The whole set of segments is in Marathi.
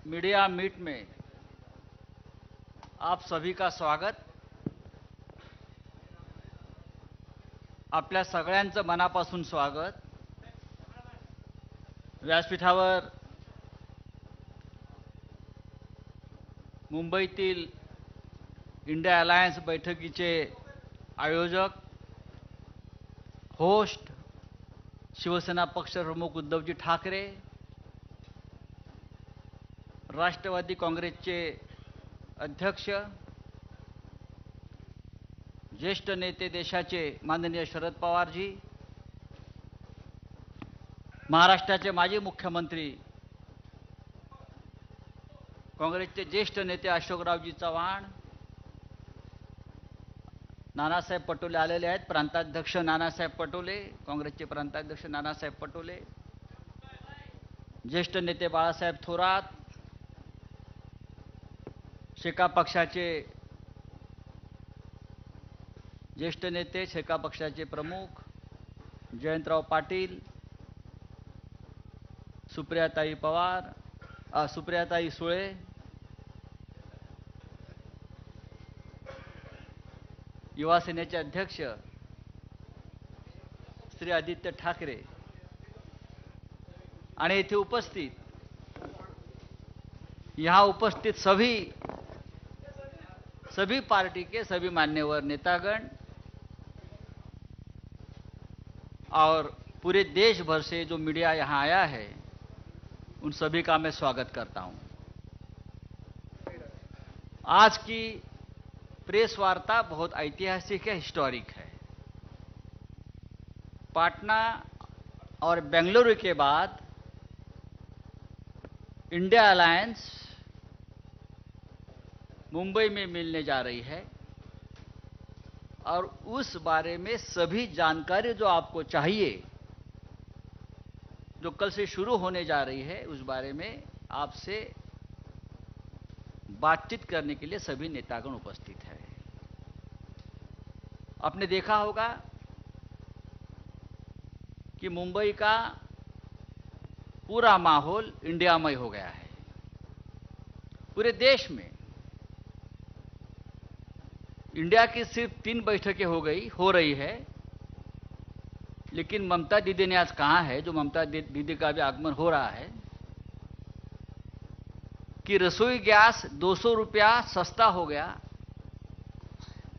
मीडिया मीट में आप सभी का स्वागत। आपल्या सगळ्यांचं मनापासून स्वागत। व्यासपीठावर मुंबईतील इंडिया अलायन्स बैठकीचे आयोजक, होस्ट, शिवसेना पक्षप्रमुख उद्धवजी ठाकरे, राष्ट्रवादी काँग्रेसचे अध्यक्ष, ज्येष्ठ नेते देशाचे माननीय शरद पवारजी, महाराष्ट्राचे माजी मुख्यमंत्री काँग्रेसचे ज्येष्ठ नेते अशोकरावजी चव्हाण, नानासाहेब पटोले आलेले आहेत, प्रांताध्यक्ष नानासाहेब पटोले, काँग्रेसचे प्रांताध्यक्ष नानासाहेब पटोले, ज्येष्ठ नेते बाळासाहेब थोरात, शेका पक्षाचे ज्येष्ठ नेते, शेका पक्षाचे प्रमुख जयंतराव पाटील, सुप्रियाताई पवार, सुप्रियाताई सुळे, युवा सेनेचे अध्यक्ष श्री आदित्य ठाकरे आणि येथे उपस्थित सभी पार्टी के सभी मान्यवर नेतागण और पूरे देश भर से जो मीडिया यहाँ आया है, उन सभी का मैं स्वागत करता हूं। आज की प्रेस वार्ता बहुत ऐतिहासिक है, हिस्टोरिक है। पटना और बेंगलुरु के बाद इंडिया अलायंस मुंबई में मिलने जा रही है और उस बारे में सभी जानकारी जो आपको चाहिए, जो कल से शुरू होने जा रही है, उस बारे में आपसे बातचीत करने के लिए सभी नेतागण उपस्थित है। आपने देखा होगा कि मुंबई का पूरा माहौल इंडियामय हो गया है। पूरे देश में इंडिया की सिर्फ 3 बैठकें हो रही है, लेकिन ममता दीदी ने आज कहा है, जो ममता दीदी का भी आगमन हो रहा है, कि रसोई गैस 200 रुपया सस्ता हो गया।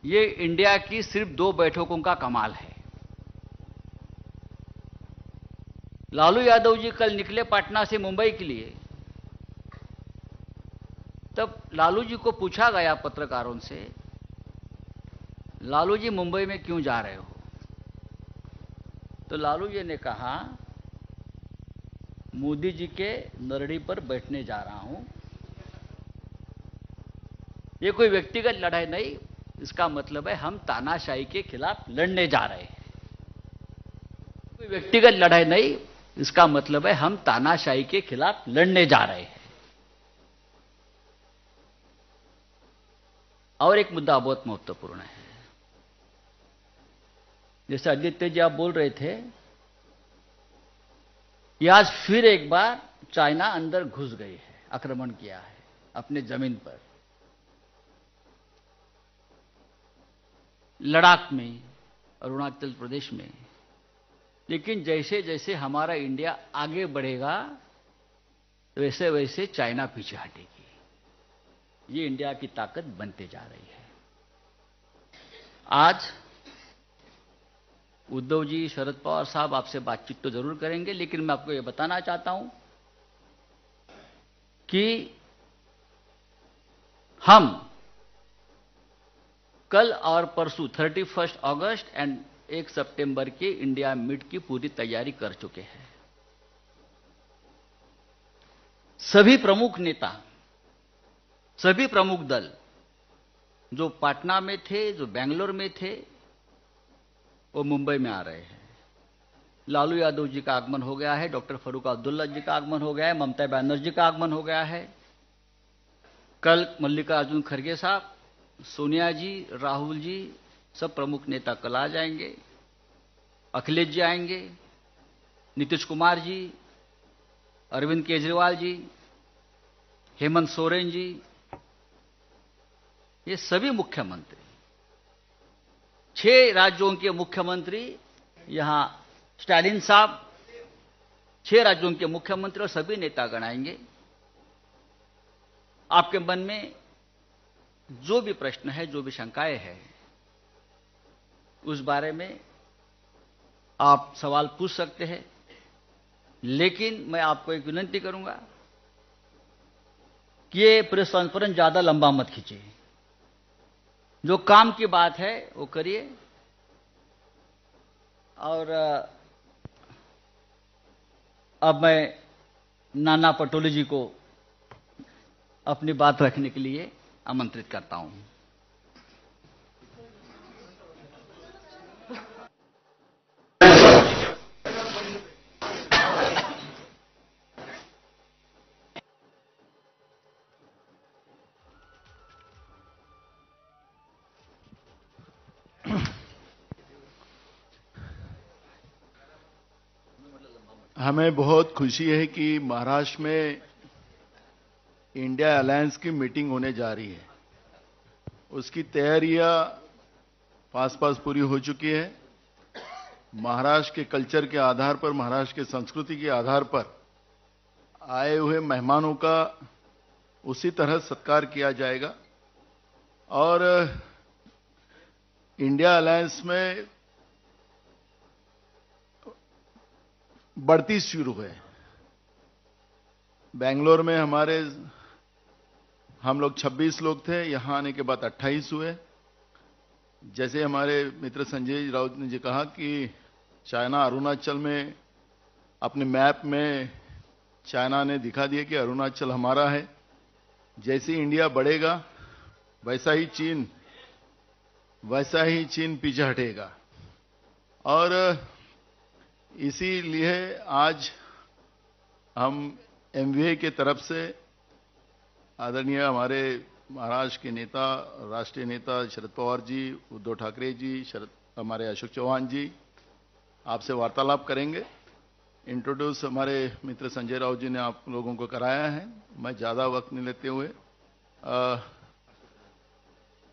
ये इंडिया की सिर्फ 2 बैठकों का कमाल है। लालू यादव जी कल निकले पटना से मुंबई के लिए, तब लालू जी को पूछा गया पत्रकारों से, लालू जी मुंबई में क्यों जा रहे हो? तो लालू जी ने कहा, मोदी जी के नरड़ी पर बैठने जा रहा हूं। ये कोई व्यक्तिगत लड़ाई नहीं, इसका मतलब है हम तानाशाही के खिलाफ लड़ने जा रहे हैं। कोई व्यक्तिगत लड़ाई नहीं, इसका मतलब है हम तानाशाही के खिलाफ लड़ने जा रहे हैं। और एक मुद्दा बहुत महत्वपूर्ण है। जैसे आदित्य जी आप बोल रहे थे, कि आज फिर एक बार चाइना अंदर घुस गई है, आक्रमण किया है अपने जमीन पर, लद्दाख में, अरुणाचल प्रदेश में। लेकिन जैसे जैसे हमारा इंडिया आगे बढ़ेगा, वैसे वैसे चाइना पीछे हटेगी। ये इंडिया की ताकत बनते जा रही है। आज उद्धव जी, शरद पवार साहब आपसे बातचीत तो जरूर करेंगे, लेकिन मैं आपको ये बताना चाहता हूं कि हम कल और परसों 31 अगस्त एंड 1 सितंबर के इंडिया मीट की पूरी तैयारी कर चुके हैं। सभी प्रमुख नेता, सभी प्रमुख दल जो पटना में थे, जो बेंगलुरु में थे, वो मुंबई में आ रहे हैं। लालू यादव जी का आगमन हो गया है, डॉक्टर फारूक अब्दुल्ला जी का आगमन हो गया है, ममता बनर्जी का आगमन हो गया है। कल मल्लिकार्जुन खड़गे साहब, सोनिया जी, राहुल जी, सब प्रमुख नेता कल आ जाएंगे। अखिलेश जी आएंगे, नीतीश कुमार जी, अरविंद केजरीवाल जी, हेमंत सोरेन जी, ये सभी मुख्यमंत्री, 6 राज्यों के मुख्यमंत्री, यहां स्टालिन साहब, 6 राज्यों के मुख्यमंत्री और सभी नेतागण आएंगे। आपके मन में जो भी प्रश्न है, जो भी शंकाएं हैं, उस बारे में आप सवाल पूछ सकते हैं, लेकिन मैं आपको एक विनती करूंगा कि ये प्रेस कॉन्फ्रेंस ज्यादा लंबा मत खींचिए। जो काम की बात है वो करिए। और अब मैं नाना पटोले जी को अपनी बात रखने के लिए आमंत्रित करता हूं। हमें बहुत खुशी है कि महाराष्ट्र में इंडिया अलायंस की मीटिंग होने जा रही है। उसकी तैयारियां पास पूरी हो चुकी है। महाराष्ट्र के कल्चर के आधार पर, महाराष्ट्र के संस्कृति के आधार पर आए हुए मेहमानों का उसी तरह सत्कार किया जाएगा। और इंडिया अलायंस में बढ़ती शुरू है। बेंगलोर में हम लोग 26 लोग थे, यहां आने के बाद 28 हुए। जैसे हमारे मित्र संजय राउत ने जी कहा कि चाइना अरुणाचल में अपने मैप में चाइना ने दिखा दिया कि अरुणाचल हमारा है। जैसे इंडिया बढ़ेगा वैसा ही चीन पीछे हटेगा। और इसीलिए आज हम एमवीए की तरफ से आदरणीय हमारे महाराष्ट्र के नेता, राष्ट्रीय नेता शरद पवार जी, उद्धव ठाकरे जी, हमारे अशोक चौहान जी आपसे वार्तालाप करेंगे। इंट्रोड्यूस हमारे मित्र संजय राउत जी ने आप लोगों को कराया है। मैं ज्यादा वक्त नहीं लेते हुए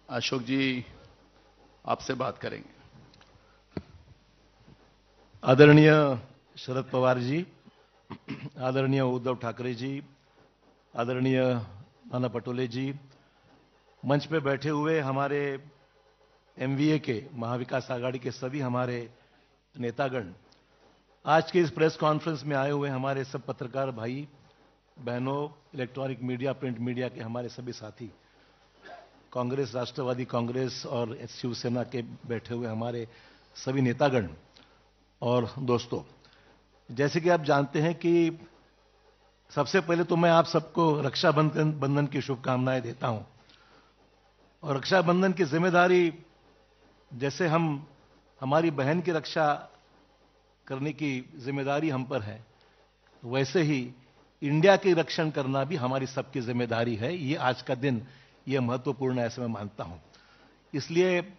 अशोक जी आपसे बात करेंगे। आदरणीय शरद पवार जी, आदरणीय उद्धव ठाकरे जी, आदरणीय नाना पटोले जी, मंच पे बैठे हुए हमारे एमवीए के, महाविकास आघाड़ी के सभी हमारे नेतागण, आज के इस प्रेस कॉन्फ्रेंस में आए हुए हमारे सब पत्रकार भाई बहनों, इलेक्ट्रॉनिक मीडिया, प्रिंट मीडिया के हमारे सभी साथी, कांग्रेस, राष्ट्रवादी कांग्रेस और शिवसेना के बैठे हुए हमारे सभी नेतागण और दोस्तों, जैसे कि आप जानते हैं कि सबसे पहले तो मैं आप सबको रक्षाबंधन की शुभकामनाएं देता हूं। और रक्षाबंधन की जिम्मेदारी, जैसे हमारी बहन की रक्षा करने की जिम्मेदारी हम पर है, वैसे ही इंडिया की रक्षण करना भी हमारी सबकी जिम्मेदारी है। ये आज का दिन ये महत्वपूर्ण है, ऐसे मैं मानता हूं। इसलिए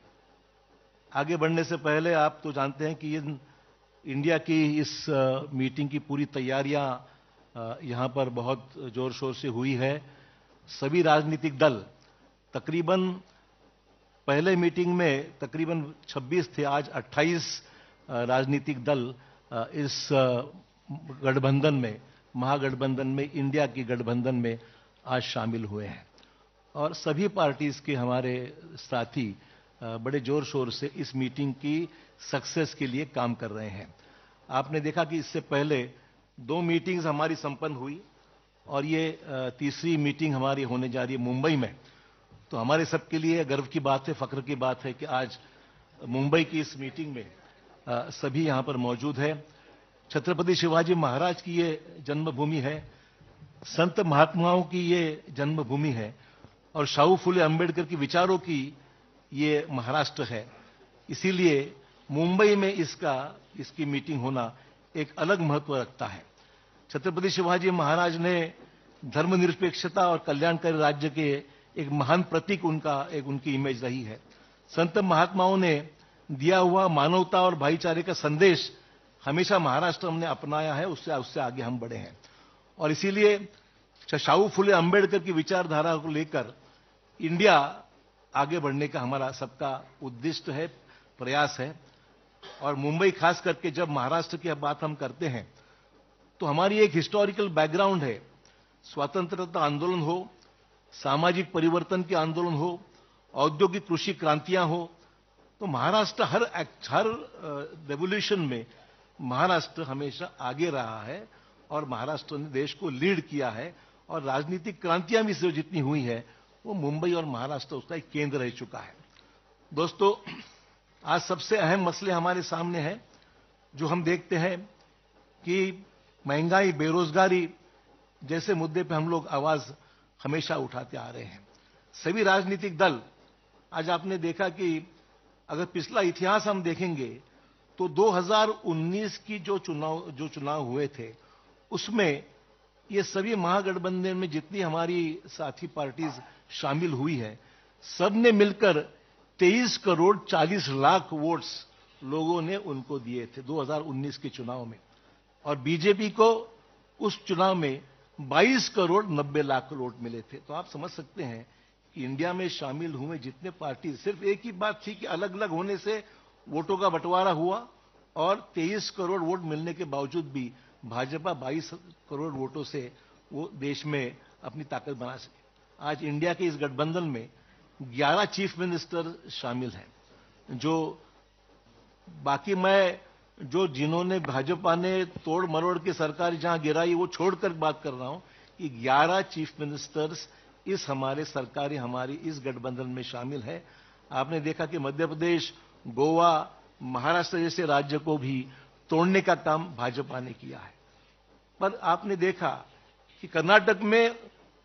आगे बढ़ने से पहले आप तो जानते हैं कि इंडिया की इस मीटिंग की पूरी तैयारियां यहां पर बहुत जोर शोर से हुई है। सभी राजनीतिक दल तकरीबन, पहले मीटिंग में तकरीबन 26 थे, आज 28 राजनीतिक दल इस गठबंधन में, महागठबंधन में, इंडिया की गठबंधन में आज शामिल हुए हैं। और सभी पार्टीज के हमारे साथी बड़े जोर शोर से इस मीटिंग की सक्सेस के लिए काम कर रहे हैं। आपने देखा कि इससे पहले 2 मीटिंग्स हमारी संपन्न हुई और ये तीसरी मीटिंग हमारी होने जा रही है मुंबई में। तो हमारे सबके लिए गर्व की बात है, फख्र की बात है कि आज मुंबई की इस मीटिंग में सभी यहां पर मौजूद है। छत्रपति शिवाजी महाराज की ये जन्मभूमि है, संत महात्माओं की ये जन्मभूमि है और शाहू फुले अंबेडकर की विचारों की ये महाराष्ट्र है। इसीलिए मुंबई में इसकी मीटिंग होना एक अलग महत्व रखता है। छत्रपति शिवाजी महाराज ने धर्मनिरपेक्षता और कल्याणकारी राज्य के एक महान प्रतीक उनकी इमेज रही है। संत महात्माओं ने दिया हुआ मानवता और भाईचारे का संदेश हमेशा महाराष्ट्र हमने अपनाया है, उससे आगे हम बढ़े हैं। और इसीलिए शाहू फुले अंबेडकर की विचारधारा को लेकर इंडिया आगे बढ़ने का हमारा सबका उद्दिष्ट है, प्रयास है। और मुंबई खास करके जब महाराष्ट्र की बात हम करते हैं तो हमारी एक हिस्टोरिकल बैकग्राउंड है। स्वतंत्रता आंदोलन हो, सामाजिक परिवर्तन के आंदोलन हो, औद्योगिक कृषि क्रांतियां हो, तो महाराष्ट्र हर रेवोल्यूशन में महाराष्ट्र हमेशा आगे रहा है और महाराष्ट्र ने देश को लीड किया है। और राजनीतिक क्रांतियां भी जितनी हुई है वो मुंबई और महाराष्ट्र उसका एक केंद्र रह चुका है। दोस्तों, आज सबसे अहम मसले हमारे सामने हैं जो हम देखते हैं कि महंगाई, बेरोजगारी जैसे मुद्दे पे हम लोग आवाज हमेशा उठाते आ रहे हैं। सभी राजनीतिक दल, आज आपने देखा कि अगर पिछला इतिहास हम देखेंगे तो 2019 की जो चुनाव हुए थे उसमें ये सभी महागठबंधन में जितनी हमारी साथी पार्टीज शामिल हुई है, सबने मिलकर 23 करोड़ 40 लाख वोट्स लोगों ने उनको दिए थे 2019 के चुनाव में। और बीजेपी को उस चुनाव में 22 करोड़ 90 लाख वोट मिले थे। तो आप समझ सकते हैं कि इंडिया में शामिल हुए जितने पार्टी, सिर्फ एक ही बात थी कि अलग अलग होने से वोटों का बंटवारा हुआ और 23 करोड़ वोट मिलने के बावजूद भी भाजपा 22 करोड़ वोटों से वो देश में अपनी ताकत बना सके। आज इंडिया के इस गठबंधन में 11 चीफ मिनिस्टर शामिल हैं, जो बाकी मैं जो जिन्होंने भाजपा ने तोड़ मरोड़ के सरकार जहां गिराई वो छोड़कर बात कर रहा हूं कि 11 चीफ मिनिस्टर्स इस हमारे सरकारी हमारी इस गठबंधन में शामिल है। आपने देखा कि मध्य प्रदेश, गोवा, महाराष्ट्र जैसे राज्य को भी तोड़ने का काम भाजपा ने किया है। पर आपने देखा कि कर्नाटक में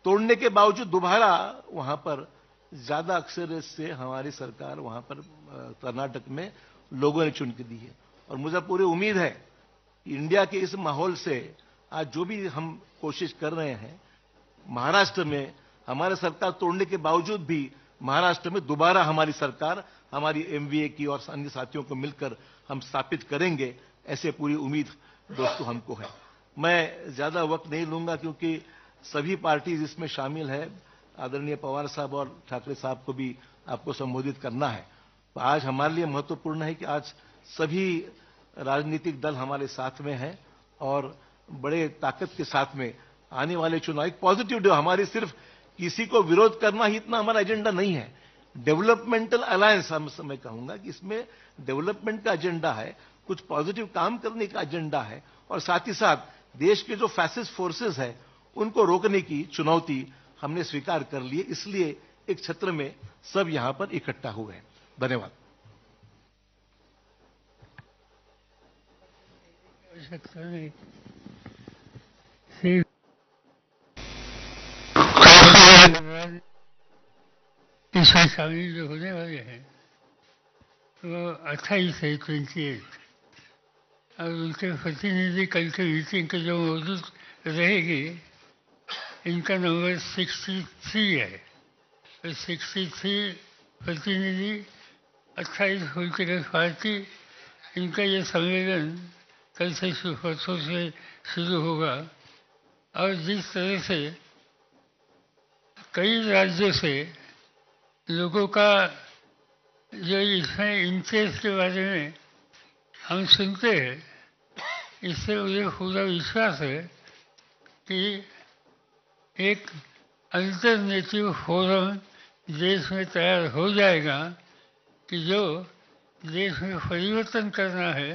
तोड़ने के बावजूद दोबारा वहां पर ज्यादा अक्सर से हमारी सरकार वहां पर कर्नाटक में लोगों ने चुन के दी है। और मुझे पूरी उम्मीद है कि इंडिया के इस माहौल से आज जो भी हम कोशिश कर रहे हैं, महाराष्ट्र में हमारे सरकार तोड़ने के बावजूद भी महाराष्ट्र में दोबारा हमारी सरकार हमारी एमवीए की और अन्य साथियों को मिलकर हम स्थापित करेंगे, ऐसे पूरी उम्मीद दोस्तों हमको है। मैं ज्यादा वक्त नहीं लूंगा क्योंकि सभी पार्टीज इसमें शामिल है। आदरणीय पवार साहब और ठाकरे साहब को भी आपको संबोधित करना है। तो आज हमारे लिए महत्वपूर्ण है कि आज सभी राजनीतिक दल हमारे साथ में हैं और बड़े ताकत के साथ में आने वाले चुनाव एक पॉजिटिव डे। हमारी सिर्फ किसी को विरोध करना ही इतना हमारा एजेंडा नहीं है। डेवलपमेंटल अलायंस मैं कहूंगा कि इसमें डेवलपमेंट का एजेंडा है, कुछ पॉजिटिव काम करने का एजेंडा है और साथ ही साथ देश के जो फैसिस्ट फोर्सेस है उनको रोकने की चुनौती हमने स्वीकार कर ली है। इसलिए एक छत्र में सब यहां पर इकट्ठा हुए हैं। धन्यवाद। आवश्यकता नहीं। इसमें शामिल जो होने वाले हैं वो 28 है, 28, और उनके प्रतिनिधि कल के मीटिंग के जो मौजूद रहेगी, इनका नंबर 63 है। 63 प्रतिनिधि, 28 पॉलिटिकल पार्टी, इनका ये सम्मेलन कल से परसों से शुरू होगा। और जिस तरह से कई राज्यों से लोगों का जो इसमें इंटरेस्ट के बारे में हम सुनते हैं, इससे मुझे पूरा विश्वास है कि एक अल्टरनेटिव फोरम देश में तैयार हो जाएगा कि जो देश में परिवर्तन करना है,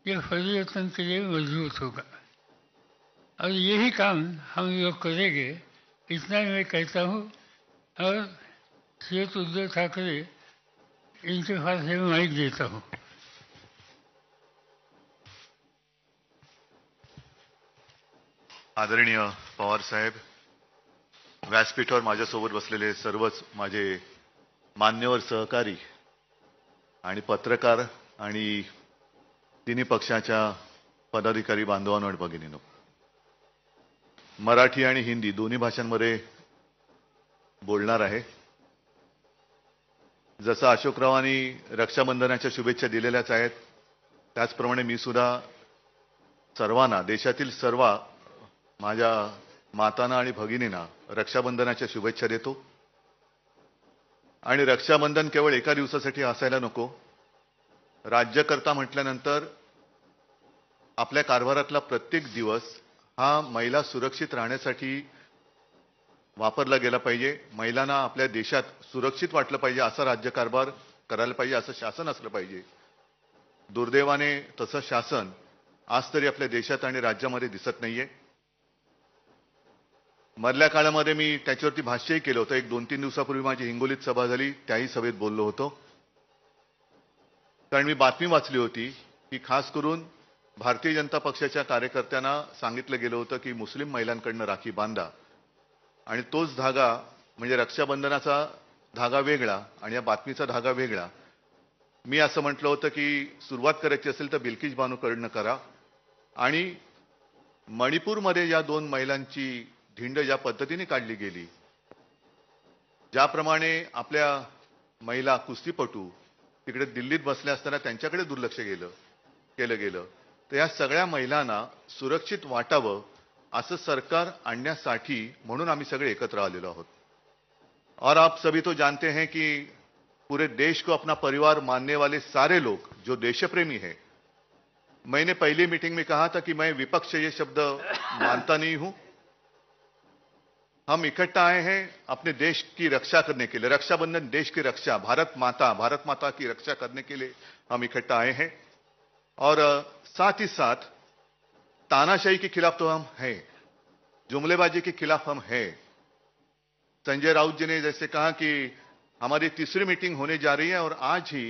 ये परिवर्तन के लिए मजबूत होगा। और यही काम हम लोग करेंगे, इतना ही मैं कहता हूँ। और श्रीयुत उद्धव ठाकरे, इनके पास मैं माइक देता हूँ। आदरणीय पवार साहेब, व्यासपीठावर माझ्यासोबत बसलेले सर्वच माझे मान्यवर सहकारी आणि पत्रकार आणि तिन्ही पक्षाच्या पदाधिकारी बांधवांनो आणि भगिनींनो, मराठी आणि हिंदी दोन्ही भाषांमध्ये बोलणार आहे। जसं अशोकरावांनी रक्षाबंधनाच्या शुभेच्छा दिलेल्याच आहेत, त्याचप्रमाणे मी सुद्धा सर्वांना, देशातील सर्व माझ्या मातांना आणि भगिनींना रक्षाबंधनाच्या शुभेच्छा देतो. आणि रक्षाबंधन केवळ एका दिवसासाठी असायला नको. राज्यकर्ता म्हटल्यानंतर आपल्या कारभारातला प्रत्येक दिवस हा महिला सुरक्षित राहण्यासाठी वापरला गेला पाहिजे. महिलांना आपल्या देशात सुरक्षित वाटलं पाहिजे, असा राज्यकारभार करायला पाहिजे, असं शासन असलं पाहिजे. दुर्दैवाने तसं शासन आज तरी आपल्या देशात आणि राज्यामध्ये दिसत नाहीये. मधल्या काळामध्ये मी त्याच्यावरती भाष्यही केलं होतं. 1-2-3 दिवसापूर्वी माझी हिंगोलीत सभा झाली, त्याही सभेत बोललो होतो. कारण मी बातमी वाचली होती की खास करून भारतीय जनता पक्षाच्या कार्यकर्त्यांना सांगितलं गेलं होतं की मुस्लिम महिलांकडनं राखी बांधा, आणि तोच धागा म्हणजे रक्षाबंधनाचा धागा वेगळा आणि या बातमीचा धागा वेगळा. मी असं म्हटलं होतं की सुरुवात करायची असेल तर बिल्किस बानूकडनं करा. आणि मणिपूरमध्ये या 2 महिलांची धिंड ज्या पद्धतीने काढली गेली, ज्याप्रमाणे आपल्या महिला कुस्तीपटू तिकडे दिल्लीत बसल्या असताना त्यांच्याकडे दुर्लक्ष केलं गेलं, तर या सगळ्या महिलांना सुरक्षित वाटावं असं सरकार आणण्यासाठी म्हणून आम्ही सगळे एकत्र आलेलो आहोत. और आप सभी तो जानते हैं कि पूरे देश को अपना परिवार मानने वाले सारे लोग जो देशप्रेमी हैं, मैंने पहली मीटिंग में कहा था कि मैं विपक्ष ये शब्द मानता नहीं हूं. हम इकट्ठा आए हैं अपने देश की रक्षा करने के लिए. रक्षाबंधन देश की रक्षा, भारत माता की रक्षा करने के लिए हम इकट्ठा आए हैं. और साथ ही साथ तानाशाही के खिलाफ तो हम हैं, जुमलेबाजी के खिलाफ हम हैं. संजय राउत जी ने जैसे कहा कि हमारी तीसरी मीटिंग होने जा रही है और आज ही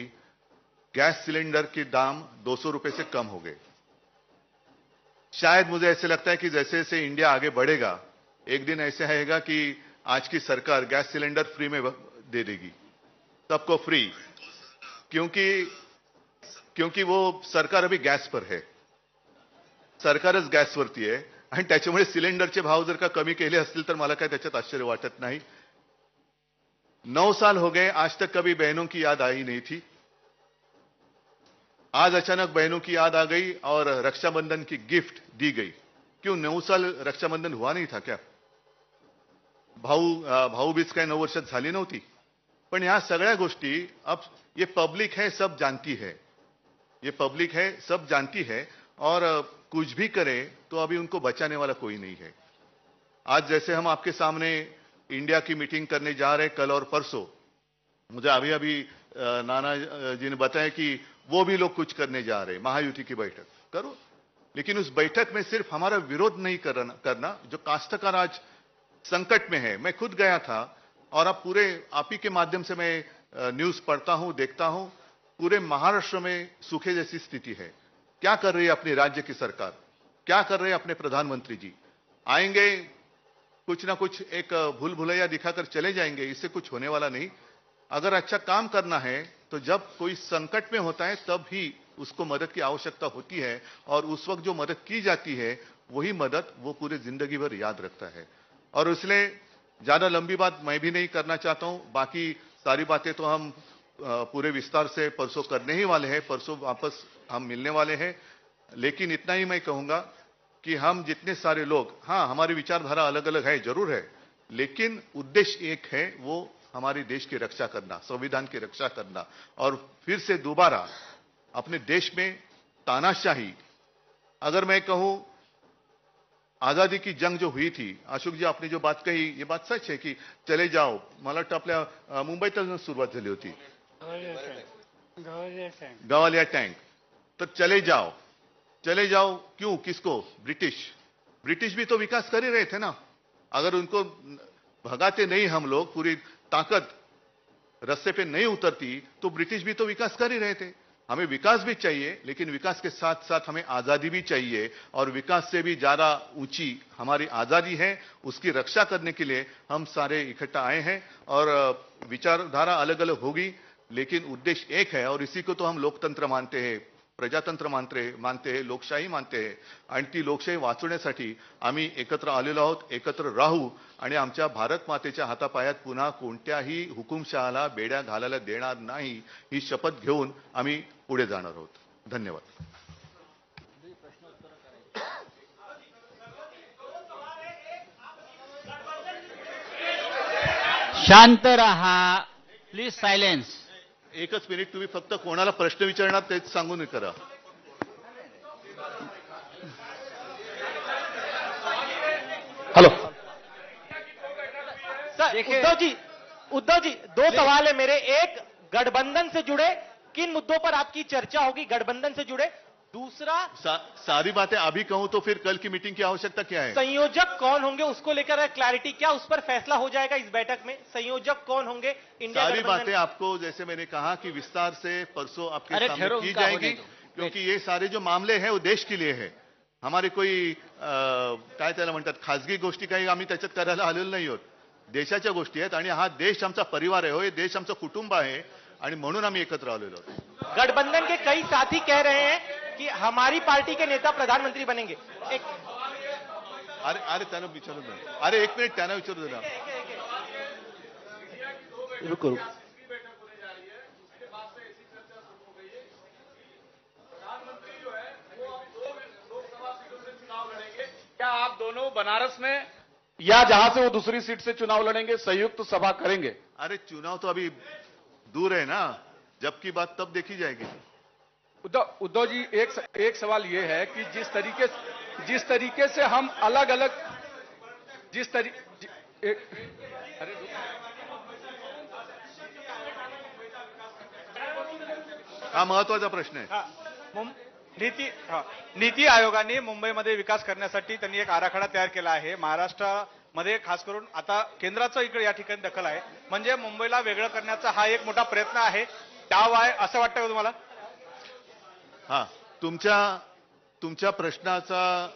गैस सिलेंडर के दाम 200 रुपए से कम हो गए. शायद मुझे ऐसे लगता है कि जैसे जैसे इंडिया आगे बढ़ेगा, एक दिन ऐसे आएगा कि आज की सरकार गैस सिलेंडर फ्री में दे देगी, सबको फ्री. क्योंकि वो सरकार अभी गॅस पर है, सरकारच गॅसवरती आहे आणि त्याच्यामुळे सिलेंडरचे भाव जर का कमी केले असतील तर मला काय त्याच्यात आश्चर्य वाटत नाही. 9 साल हो गए, आज तक कभी बहनों की याद आई नहीं थी. आज अचानक बहनों की याद आ गई और रक्षाबंधन की गिफ्ट दी गई. क्यों 9 साल रक्षाबंधन हुआ नहीं था क्या? भाऊबीज काय 9 वर्षात झाली नव्हती? पण ह्या सगळ्या गोष्टी अब ये पब्लिक है, सब जानती है. ये पब्लिक है, सब जानती है. और कुछ भी करे तो अभी उनको बचाने वाला कोई नहीं है. आज जैसे हम आपके सामने इंडिया की मीटिंग करने जा रहे हैं कल और परसों, मुझे अभी नाना जी ने बताया कि वो भी लोग कुछ करने जा रहे हैं, महायुति की बैठक करो. लेकिन उस बैठक में सिर्फ हमारा विरोध नहीं करना. जो काश्तकार आज संकट में है, मैं खुद गया था और अब पूरे आप ही के माध्यम से मैं न्यूज पढ़ता हूं, देखता हूं, पूरे महाराष्ट्र में सूखे जैसी स्थिति है. क्या कर रही है अपने राज्य की सरकार, क्या कर रहे हैं अपने प्रधानमंत्री जी? आएंगे, कुछ ना कुछ एक भूल भुलैया दिखाकर चले जाएंगे, इससे कुछ होने वाला नहीं. अगर अच्छा काम करना है तो जब कोई संकट में होता है तब ही उसको मदद की आवश्यकता होती है, और उस वक्त जो मदद की जाती है वही मदद वो पूरे जिंदगी भर याद रखता है. और इसलिए ज्यादा लंबी बात मैं भी नहीं करना चाहता हूं. बाकी सारी बातें तो हम पूरे विस्तार से परसों करने ही वाले हैं, परसों वापस हम मिलने वाले हैं. लेकिन इतना ही मैं कहूंगा कि हम जितने सारे लोग, हाँ हमारी विचारधारा अलग अलग है, जरूर है, लेकिन उद्देश्य एक है, वो हमारे देश की रक्षा करना, संविधान की रक्षा करना. और फिर से दोबारा अपने देश में तानाशाही, अगर मैं कहूं आजादी की जंग जो हुई थी, अशोक जी आपने जो बात कही ये बात सच है कि चले जाओ, मला वाटतं आपल्या मुंबईतच सुरुवात झाली होती, गवालिया टँक. तो चले जाओ क्यों, किसको? ब्रिटिश भी तो विकास कर ही रहे थे ना. अगर उनको भगाते नहीं हम लोग, पूरी ताकत रस्ते पे नहीं उतरती तो ब्रिटिश भी तो विकास कर ही रहे थे. हमें विकास भी चाहिए, लेकिन विकास के साथ साथ हमें आजादी भी चाहिए. और विकास से भी ज्यादा ऊंची हमारी आजादी है, उसकी रक्षा करने के लिए हम सारे इकट्ठा आए हैं. और विचारधारा अलग अलग होगी, लेकिन उद्देश्य एक है. और इसी को तो हम लोकतंत्र मानते हैं, प्रजातंत्र मानते हैं, लोकशाही मानते हैं. आणि ती लोकशाही वाचवण्यासाठी आम्ही एकत्र आलेलो आहोत, एकत्र राहू आणि आमच्या भारत मातेच्या हातापायात पुन्हा कोणत्याही हुकुमशहाला बेड्या घालायला देणार नाही, ही शपथ घेऊन आम्ही पुढे जाणार आहोत. धन्यवाद. शांत रहा प्लीज. सायलेन्स. एकच मिनिट, तुम्ही फक्त कोणाला प्रश्न विचारणार तेच सांगून करा. हेलो सर, उद्धव जी 2 सवाल है मेरे. एक, गठबंधन से जुड़े किन मुद्दों पर आपकी चर्चा होगी गठबंधन से जुड़े? दूसरा, सारी बातें अभी कहूं तो फिर कल की मीटिंग की आवश्यकता क्या है? संयोजक कौन होंगे उसको लेकर क्लैरिटी, क्या उस पर फैसला हो जाएगा इस बैठक में? संयोजक कौन होंगे इंडिया सारी गठबंधन? बातें आपको जैसे मैंने कहा कि विस्तार से परसों आपके अरे सामने ठहरो, की उनका जाएगी, होने दो. क्योंकि ये सारे जो मामले हैं वो देश के लिए है. हमारे कोई काय त्याला म्हणतात खासगी गोष्टी काही आम्ही त्याच्यात करायला आलेलो नाही आहोत. देशाच्या गोष्टी आहेत आणि हा देश आमचा परिवार आहे, हो, हे देश आमचं कुटुंब आहे आणि म्हणून आम्ही एकत्र आलेलो आहोत. गठबंधन के कई साथी कह रहे हैं कि हमारी पार्टी के नेता प्रधानमंत्री बनेंगे. एक अरे त्यांना विचारू दे. अरे एक मिनिट, त्यांना विचारू दे ना. रुको. क्या आप दोनों बनारस में या जहां से वो दूसरी सीट से चुनाव लड़ेंगे संयुक्त सभा करेंगे? अरे चुनाव तो अभी दूर है ना, जब की बात तब देखी जाएगी. उद्धव जी, एक सवाल ये है कि जिस तरीके से हम अलग अलग हा महत्वाचा प्रश्न आहे. नीती आयोगाने मुंबईमध्ये विकास करण्यासाठी त्यांनी एक आराखडा तयार केला आहे. महाराष्ट्रामध्ये खास करून आता केंद्राचं इकडे या ठिकाणी दखल आहे, म्हणजे मुंबईला वेगळं करण्याचा हा एक मोठा प्रयत्न आहे. डाव आहे असं वाटतं का तुम्हाला? हा, तुमच्या प्रश्नाचा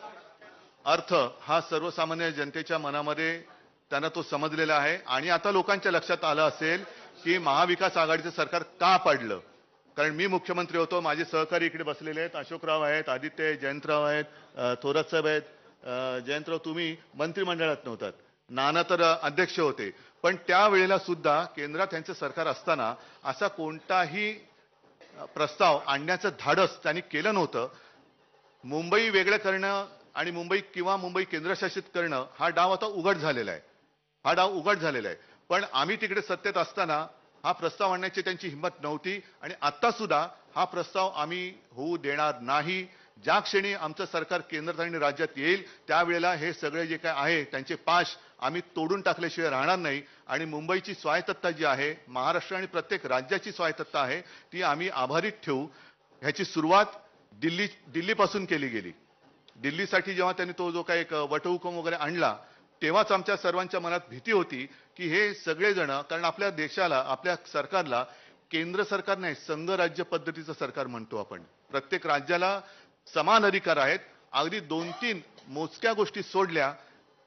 अर्थ हा सर्वसामान्य जनतेच्या मनामध्ये त्यांना तो समजलेला आहे आणि आता लोकांच्या लक्षात आलं असेल की महाविकास आघाडीचं सरकार का पडलं. कारण मी मुख्यमंत्री होतो, माझे सहकारी इकडे बसलेले आहेत, अशोकराव आहेत, आदित्य जयंतराव आहेत, थोरात साहेब आहेत. जयंतराव तुम्ही मंत्रिमंडळात नव्हतात, नाना तर अध्यक्ष होते, पण त्यावेळेला सुद्धा केंद्रात त्यांचं सरकार असताना असा कोणताही प्रस्ताव आणण्याचं धाडस त्यांनी केलं नव्हतं. मुंबई वेगळं करणं आणि मुंबई केंद्रशासित करणं हा डाव आता उघड झालेला आहे. पण आम्ही तिकडे सत्तेत असताना हा प्रस्ताव आणण्याची त्यांची हिंमत नव्हती आणि आता सुद्धा हा प्रस्ताव आम्ही होऊ देणार नाही. ज्या क्षणी आमचं सरकार केंद्रात आणि राज्यात येईल त्यावेळेला हे सगळे जे काय आहे त्यांचे पाश आम्ही तोडून टाकल्याशिवाय राहणार नाही आणि मुंबईची स्वायत्तता जी आहे, महाराष्ट्र आणि प्रत्येक राज्याची स्वायत्तता आहे, ती आम्ही आभारीत ठेवू. ह्याची सुरुवात दिल्लीपासून केली गेली. दिल्लीसाठी जेव्हा त्यांनी तो जो काही एक वटहुकूम वगैरे आणला तेव्हाच आमच्या सर्वांच्या मनात भीती होती की हे सगळेजण, कारण आपल्या देशाला, आपल्या सरकारला केंद्र सरकार नाही संघ राज्य पद्धतीचं सरकार म्हणतो आपण. प्रत्येक राज्याला समान अधिकार आहेत. अगदी 2-3 मोजक्या गोष्टी सोडल्या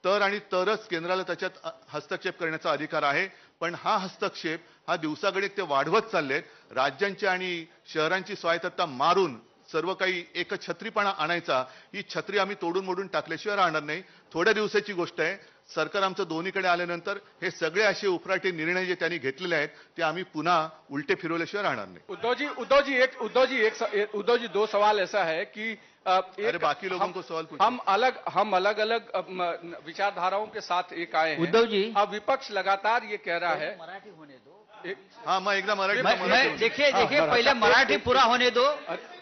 तरच केंद्राला त्याच्यात हस्तक्षेप करण्याचा अधिकार आहे. पण हा हस्तक्षेप हा दिवसागणिक ते वाढवत चाललेत. राज्यांची आणि शहरांची स्वायत्तता मारून सर्व काही एक छत्रीपणा आणायचा, ही छत्री आम्ही तोडून मोडून टाकल्याशिवाय राहणार नाही. थोड्या दिवसाची गोष्ट आहे. सरकार आमचं दोन्हीकडे आल्यानंतर हे सगळे असे उफराटे निर्णय जे त्यांनी घेतलेले आहेत ते आम्ही पुन्हा उलटे फिरवल्याशिवाय राहणार नाही. उद्धव जी 2 सवाल ऐसा है कि अरे बाकी लोगों को सवाल पूछो. हम अलग अलग विचारधाराओं के साथ एक आए हैं. उद्धव जी, अब विपक्ष लगातार ये कह रहा है. मराठी होने दो. हाँ, मैं एकदम देखिए पहले मराठी पूरा होने दो.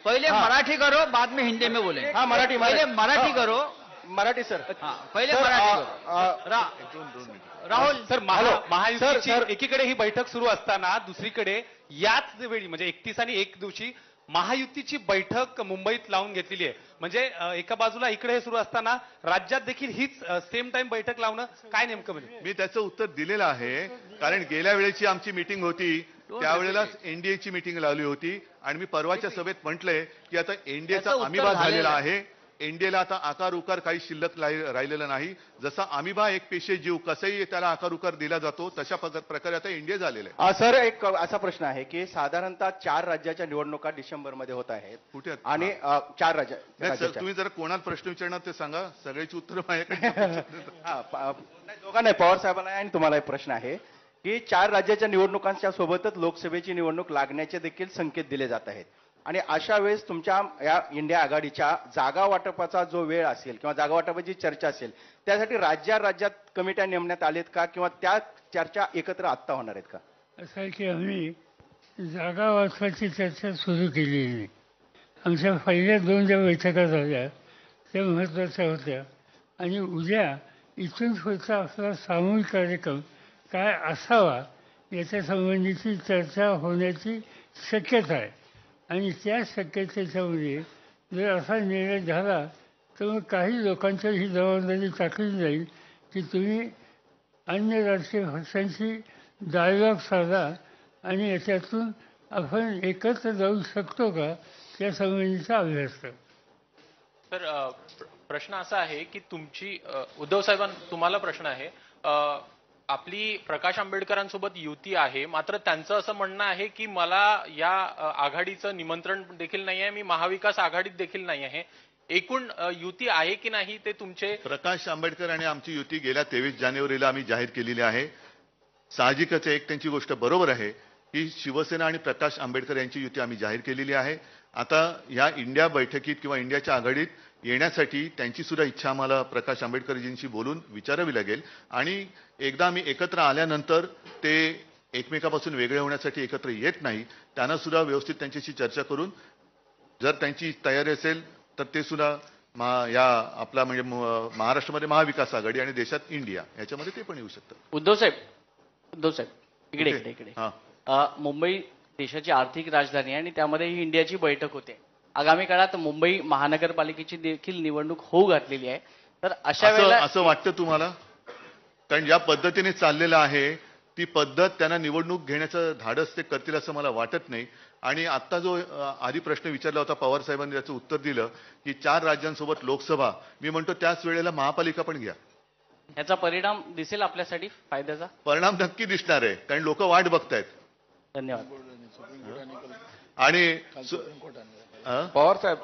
पहले मराठी करो, बाद में हिंदी में बोलेंगे. हाँ, मराठी पहले मराठी करो. मराठी सर. हाँ, पहले मराठी करो. राहुल सर, महायुतीची एकीकडे ही बैठक सुरू असताना दुसरीकडे याच वेळी म्हणजे 31 आणि 1 दिवशी महायुतीची बैठक मुंबईत लावून घेतलेली आहे. म्हणजे एका बाजूला इकडे हे सुरू असताना राज्यात देखील हीच सेम टाइम बैठक लावणं काय नेमकं म्हणजे? मी त्याचं उत्तर दिलेलं आहे. कारण गेल्या वेळेची आमची मीटिंग होती त्यावेळेलाच एनडीएची मीटिंग लावली होती आणि मी परवाच्या सभेत म्हटलंय की आता एनडीएचा अमिबा झालेला आहे. एनडीएला आता आकार उकार काही शिल्लक राहिलेला नाही. जसा अमिबा एक पेशे जीव कसंही त्याला आकार उकार दिला जातो तशा प्रकारे आता एनडीए झालेला आहे. सर, एक असा प्रश्न आहे की साधारणतः 4 राज्याच्या निवडणुका डिसेंबरमध्ये होत आहेत. कुठे आणि 4 नाही, राज्य तुम्ही जरा कोणाला प्रश्न विचारणार ते सांगा. सगळ्याची उत्तरं माझ्याकडे. दोघांना नाही, पवार साहेबांना आणि तुम्हाला एक प्रश्न आहे की 4 राज्याच्या निवडणुकांच्या सोबतच लोकसभेची निवडणूक लागण्याचे देखील संकेत दिले जात आहेत. आणि अशा वेळेस तुमच्या या इंडिया आघाडीच्या जागा वाटपाचा जो वेळ असेल किंवा जागा वाटपाची चर्चा असेल त्यासाठी राज्यात कमिट्या नेमण्यात आलेत का किंवा त्या चर्चा एकत्र आत्ता होणार आहेत का? असं आहे की आम्ही जागा वाटपाची चर्चा सुरू केलेली नाही. आमच्या पहिल्या 2 ज्या बैठका झाल्या त्या महत्त्वाच्या होत्या आणि उद्या इथून पुढचा आपला सामूहिक कार्यक्रम काय असावा याच्या संबंधीची चर्चा होण्याची शक्यता आहे आणि त्या शक्यतेच्यामध्ये जर असा निर्णय झाला तर मग काही लोकांच्या ही जबाबदारी टाकली जाईल की तुम्ही अन्य राजकीय पक्षांशी डायलॉग साधा आणि याच्यातून आपण एकत्र जाऊ शकतो का या संबंधीचा अभ्यास करा. तर प्रश्न असा आहे की तुमची उद्धव साहेबांना तुम्हाला प्रश्न आहे. आपली प्रकाश आंबेडकरांसोबत युती आहे, मात्र त्यांचं असं म्हणणं आहे की मला या आघाडीचं निमंत्रण देखील नाही आहे, मी महाविकास आघाडीत देखील नाही आहे. एकूण युती आहे की नाही ते तुमचे? प्रकाश आंबेडकर आणि आमची युती गेल्या 23 जानेवारीला आम्ही जाहीर केलेली आहे. साहजिकच एक त्यांची गोष्ट बरोबर आहे की शिवसेना आणि प्रकाश आंबेडकर यांची युती आम्ही जाहीर केलेली आहे. आता या इंडिया बैठकीत किंवा इंडियाच्या आघाडीत येण्यासाठी त्यांची सुद्धा इच्छा आम्हाला प्रकाश आंबेडकरजींशी बोलून विचारावी लागेल आणि एकदा आम्ही एकत्र आल्यानंतर ते एकमेकापासून वेगळे होण्यासाठी एकत्र येत नाही. त्यांना सुद्धा व्यवस्थित त्यांच्याशी चर्चा करून जर त्यांची तयारी असेल तर ते सुद्धा या आपला म्हणजे महाराष्ट्रामध्ये महाविकास आघाडी आणि देशात इंडिया याच्यामध्ये ते पण येऊ शकतात. उद्धव साहेब इकडे मुंबई देशाची आर्थिक राजधानी आहे आणि त्यामध्ये ही इंडियाची बैठक होते. आगामी काळात मुंबई महानगरपालिकेची देखील निवडणूक होऊ घातलेली आहे. तर अशा वेळेला असं वाटतं तुम्हाला? कारण ज्या पद्धतीने चाललेलं आहे ती पद्धत त्यांना निवडणूक घेण्याचं धाडस ते करतील असं मला वाटत नाही. आणि आता जो आधी प्रश्न विचारला होता पवार साहेबांनी त्याचं उत्तर दिलं की 4 राज्यांसोबत लोकसभा, मी म्हणतो त्याच वेळेला महापालिका पण घ्या. याचा परिणाम दिसेल आपल्यासाठी फायद्याचा? परिणाम नक्की दिसणार आहे कारण लोक वाट बघतायत. धन्यवाद. आणि पवार साहेब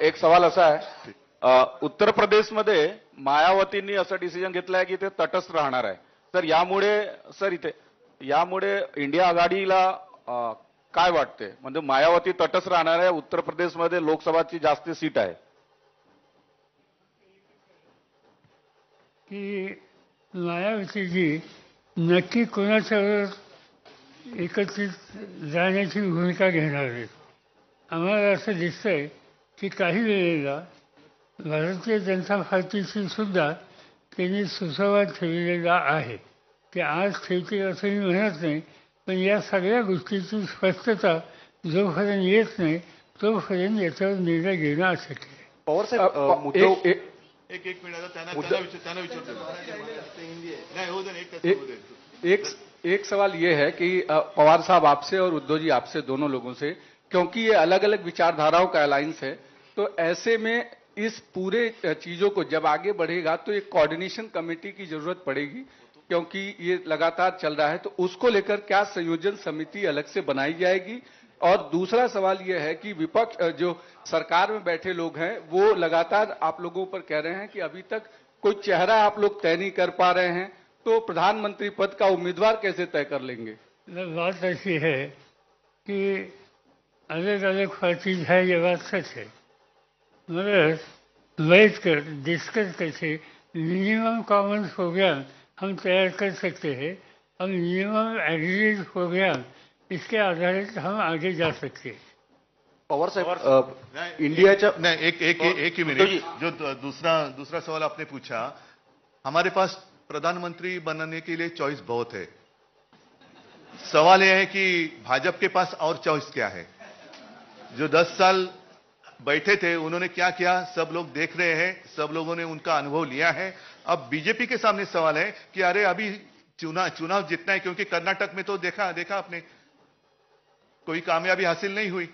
एक सवाल असा आहे, उत्तर प्रदेशमध्ये मायावतींनी असं डिसिजन घेतलंय की ते तटस्थ राहणार आहे. तर यामुळे इंडिया आघाडीला काय वाटते? म्हणजे मायावती तटस्थ राहणार आहे, उत्तर प्रदेशमध्ये लोकसभाची जास्त सीट आहे. की मायावतीजी नक्की कोणाच्यावर एकत्रित जाण्याची भूमिका घेणार आहेत. आम्हाला असं दिसतंय की काही वेळेला भारतीय जनता पार्टीशी सुद्धा त्यांनी सुसंवाद ठेवलेला आहे. ते आज ठेवतील असं मी म्हणत नाही, पण या सगळ्या गोष्टीची स्पष्टता जोपर्यंत येत नाही तोपर्यंत याच्यावर निर्णय घेणं अशक्य आहे. पवार साहेब एक मिनिट त्यांना विचारतो. एक सवाल ये है कि पवार साहब आपसे और उद्धव जी आपसे दोनों लोगों से, क्योंकि ये अलग अलग विचारधाराओं का अलायंस है, तो ऐसे में इस पूरे चीजों को जब आगे बढ़ेगा तो एक कोऑर्डिनेशन कमेटी की जरूरत पड़ेगी, क्योंकि ये लगातार चल रहा है. तो उसको लेकर क्या संयोजन समिति अलग से बनाई जाएगी? और दूसरा सवाल यह है कि विपक्ष जो सरकार में बैठे लोग हैं वो लगातार आप लोगों पर कह रहे हैं कि अभी तक कोई चेहरा आप लोग तय नहीं कर पा रहे हैं, तो प्रधानमंत्री पद का उम्मीदवार कैसे तय कर लेंगे? बात ऐसी है कि अलग अलग पार्टी है, ये बात सच है, मगर बैठ कर डिस्कस करके मिनिमम कॉमन प्रोग्राम हम तैयार कर सकते हैं और मिनिमम एग्रीगेट प्रोग्राम इसके आधारित हम आगे जा सकते हैं. पवार साहेब इंडियाच्या एक ही मिनट, जो दूसरा सवाल आपने पूछा, हमारे पास प्रधानमंत्री बनने के लिए चॉइस बहुत है. सवाल यह है कि भाजपा के पास और चॉइस क्या है? जो 10 साल बैठे थे उन्होंने क्या किया सब लोग देख रहे हैं, सब लोगों ने उनका अनुभव लिया है. अब बीजेपी के सामने सवाल है कि अरे अभी चुनाव जीतना है, क्योंकि कर्नाटक में तो देखा आपने कोई कामयाबी हासिल नहीं हुई.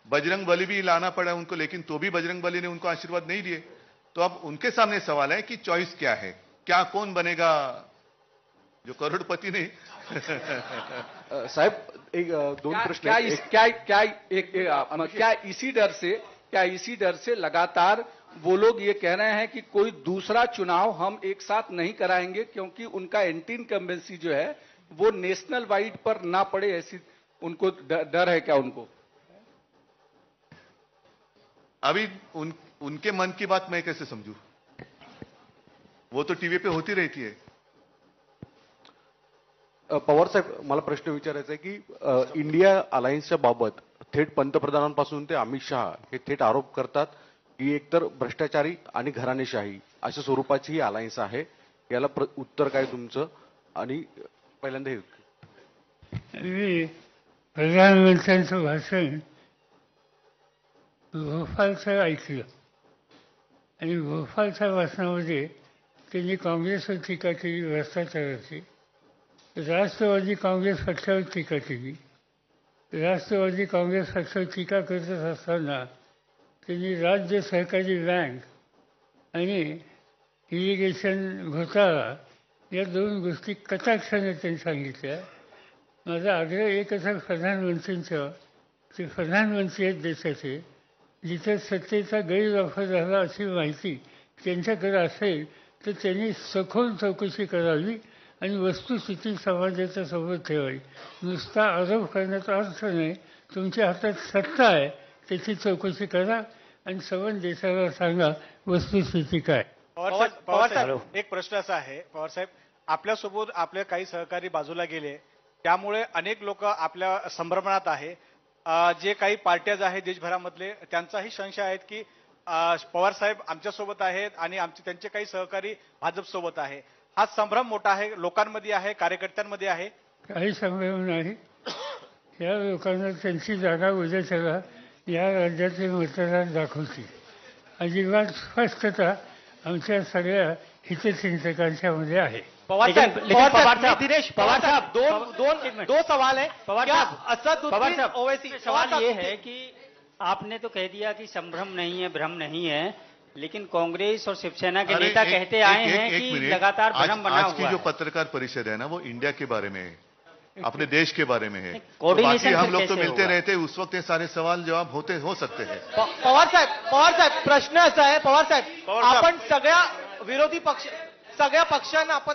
बजरंग बली भी लाना पड़ा उनको, लेकिन तो भी बजरंग बली ने उनको आशीर्वाद नहीं दिए. तो अब उनके सामने सवाल है कि चॉइस क्या है, क्या कौन बनेगा जो करोड़पति नहीं. साहेब एक दोन प्रश्न. क्या इसी डर से लगातार वो लोग ये कह रहे हैं कि कोई दूसरा चुनाव हम एक साथ नहीं कराएंगे, क्योंकि उनका एंटी इनकम्बेंसी जो है वो नेशनल वाइड पर ना पड़े, ऐसी उनको डर है क्या उनको? अभी उनके मन की बात मैं कैसे समझूं? वो तो टीव्ही पे होती रहती है. पवार साहेब, मला प्रश्न विचारायचा आहे की इंडिया अलायन्सच्या बाबत थेट पंतप्रधानांपासून ते अमित शहा हे थेट आरोप करतात की एकतर भ्रष्टाचारी आणि घराणेशाही अशा स्वरूपाची ही अलायन्स आहे. याला उत्तर काय तुमचं? आणि पहिल्यांदा हे प्रधानमंत्र्यांचं भाषण भोपाळचं ऐकलं आणि भोपाळच्या भाषणामध्ये त्यांनी काँग्रेसवर टीका केली, भ्रष्टाचाराची. राष्ट्रवादी काँग्रेस पक्षावर टीका केली. राष्ट्रवादी काँग्रेस पक्षावर टीका करत असताना त्यांनी राज्य सहकारी बँक आणि इरिगेशन घोटाळा या दोन गोष्टी कटाक्षाने त्यांनी सांगितल्या. माझा आग्रह एकच आहे प्रधानमंत्र्यांचा, ते प्रधानमंत्री आहेत देशाचे, जिथे सत्तेचा गैरवापर झाला अशी माहिती त्यांच्याकडे असेल तर त्यांनी सखोल चौकशी करावी आणि वस्तुस्थिती समाजाच्या समोर ठेवावी. नुसता आरोप करण्याचा अर्थ नाही. तुमच्या हातात सत्ता आहे, त्याची चौकशी करा आणि संबंध देशाला सांगा वस्तुस्थिती काय. पवार साहेब, एक प्रश्न असा आहे पवार साहेब, आपल्यासोबत आपले काही सहकारी बाजूला गेले, त्यामुळे अनेक लोक आपल्या संभ्रमणात आहे. जे काही पार्ट्याज आहेत देशभरामधले त्यांचाही संशय आहेत की पवार साहेब आमच्यासोबत आहेत आणि त्यांचे काही सहकारी भाजप सोबत आहे. हा संभ्रम मोठा आहे, लोकांमध्ये आहे, कार्यकर्त्यांमध्ये आहे. काही संभ्रम नाही. या लोकांना त्यांची जागा उद्याच्याला या राज्याचे मतदार दाखवतील. अजिबात स्पष्टता आमच्या सगळ्या हितचिंतकांच्या मध्ये आहे. पवार साहब, दिनेश पवार साहब, दो सवाल है. पवार साहब, ओवैसी, सवाल ये है कि आपने तो कह दिया कि संभ्रम नहीं है, भ्रम नहीं है, लेकिन कांग्रेस और शिवसेना के नेता कहते आए हैं कि लगातार भ्रम बना हुआ है. आज की जो पत्रकार परिषद है ना, वो इंडिया के बारे में है, अपने देश के बारे में है. कोऑर्डिनेशन बाकी हम लोग तो मिलते रहते, उस वक्त ये सारे सवाल जवाब हो सकते हैं. पवार साहेब प्रश्न असा आहे, पवार साहेब आपण सगळ्या विरोधी पक्ष, सगळ्या पक्षांना आपण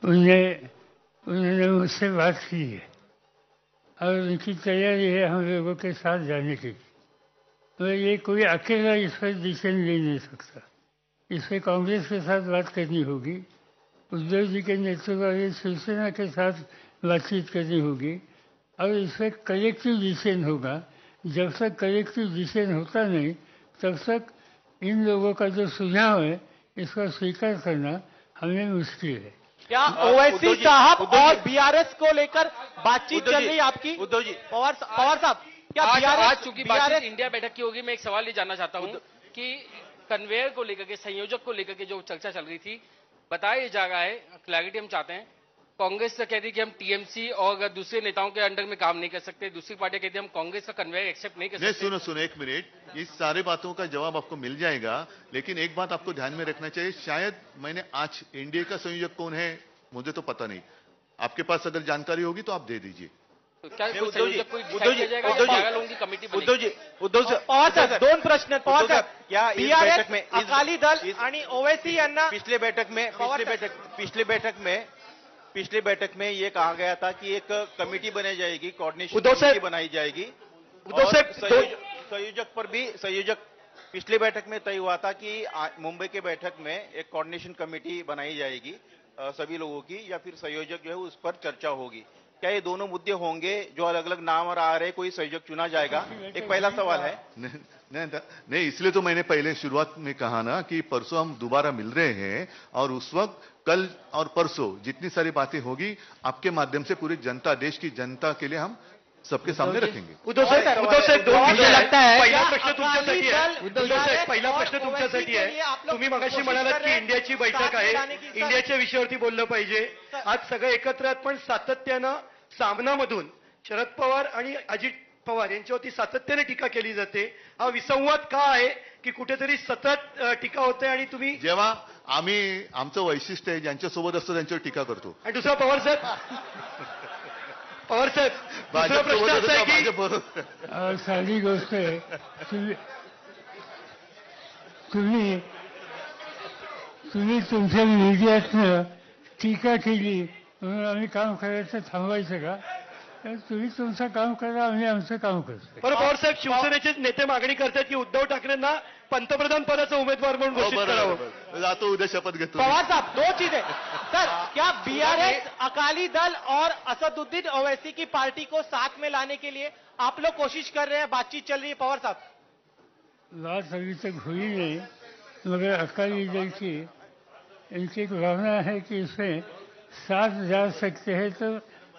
उन्होंने मुझसे बात की है और उनकी तैयारी है हम लोगों के साथ जाने की. तो ये कोई अकेला इस पर डिसीजन ले नहीं सकता. इस पर कांग्रेस के साथ बात करनी होगी, उद्धव जी के नेतृत्व वाली शिवसेना के साथ बातचीत करनी होगी और इस पर कलेक्टिव डिसीजन होगा. जब तक कलेक्टिव डिसीजन होता नहीं तब तक इन लोगों का जो सुझाव है इसका स्वीकार करना हमें मुश्किल है. क्या ओवैसी साहब और बीआरएस को लेकर बातचीत चल रही है आपकी? उद्धव जी, पवार साहब, क्या आज चूंकि बातचीत इंडिया बैठक की होगी, मैं एक सवाल ये जानना चाहता हूं कि कन्वेयर को लेकर के, संयोजक को लेकर के जो चर्चा चल रही थी, बताया जा रहा है, क्लैरिटी हम चाहते हैं. कांग्रेस कह रही कि हम टीएमसी और दूसरे नेताओं के अंडर में काम नहीं कर सकते, दूसरी पार्टी कहती है हम कांग्रेस का कन्वेयर एक्सेप्ट नहीं कर सकते. सुनो एक मिनट, इस सारे बातों का जवाब आपको मिल जाएगा, लेकिन एक बात आपको ध्यान में रखना चाहिए. शायद मैंने आज एनडीए का संयोजक कौन है मुझे तो पता नहीं, आपके पास अगर जानकारी होगी तो आप दे दीजिए. उद्धव जी, पवार साहेब, दोन प्रश्न. पवार साहेब, बीआरएस, अकाली दल आणि ओवैसी यांना पिछले बैठक में ये कहा गया था कि एक कमेटी बनाई जाएगी, कोऑर्डिनेशन कमेटी बनाई जाएगी. उद्धव साहब, संयोजक पिछली बैठक में तय हुआ था कि मुंबई के बैठक में एक कोऑर्डिनेशन कमेटी बनाई जाएगी सभी लोगों की, या फिर संयोजक जो है उस पर चर्चा होगी. क्या ये दोनों मुद्दे होंगे जो अलग अलग नाम और आ रहे, कोई संयोजक चुना जाएगा? एक पहला सवाल है. नहीं, इसलिए तो मैंने पहले शुरुआत में कहा ना कि परसों हम दोबारा मिल रहे हैं और उस वक्त कल और परसों जितनी सारी बातें होगी आपके माध्यम से पूरी जनता, देश की जनता के लिए हम सबके सामने रखेंगे. उद्धव साहेब, मुझे लगता है पहिला प्रश्न तुमच्यासाठी आहे. उद्धव साहेब, पहिला प्रश्न तुमच्यासाठी आहे. तुम्ही मगाशी म्हणालात की इंडियाची बैठक आहे, इंडियाच्या विषयावरती बोललं पाहिजे. आज सगळे एकत्र आहेत, पण सातत्यानं सामनामधून शरद पवार आणि अजित पवार यांच्यावरती सातत्याने टीका केली जाते. हा विसंवाद का आहे की कुठेतरी सतत टीका होते आणि तुम्ही जेव्हा आम्ही आमचं वैशिष्ट्य आहे ज्यांच्यासोबत असतो त्यांच्यावर टीका करतो. आणि दुसरा पवार साहेब, पवार साहेब दुसरा प्रश्न असा आहे की साधी गोष्ट आहे तुम्ही तुमच्या मीडियातनं टीका केली म्हणून आम्ही काम करायचं थांबवायचं का? तुम्ही तुमचं काम करा, आम्ही आमचं काम करतो. बरं पवार साहेब शिवसेनेचे नेते मागणी करतात की उद्धव ठाकरेंना पंतप्रधान पदाचा उमेदवार म्हणून घोषित करावं. जातो उद्या शपथ घेतो. पवार साहब दो चीजें सर, क्या बीआरएस अकाली दल और असदुद्दीन ओवैसी की पार्टी को साथ में लाने के लिए आप लोग कोशिश कर रहे हैं, बातचीत चल रही है? पवार साहब बात अभी तक हुई नहीं, मगर अकाली दल की इनकी एक भावना है कि इसमें साथ जा सकते हैं तो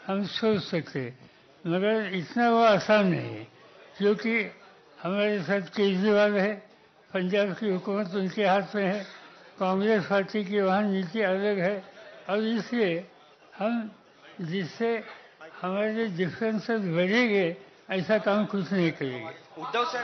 हम सोच सकते हैं, मगर इतना वो आसान नहीं है क्योंकि हमारे साथ केजरीवाल है, पंजाब की हुकूमत उनके हाथ में है, कांग्रेस पार्टी की वहाँ नीति अलग है और इसलिए हम जिससे हमारे डिफरेंसेस बढ़ेंगे ऐसा काम कुछ नहीं करेंगे. उद्धव साहब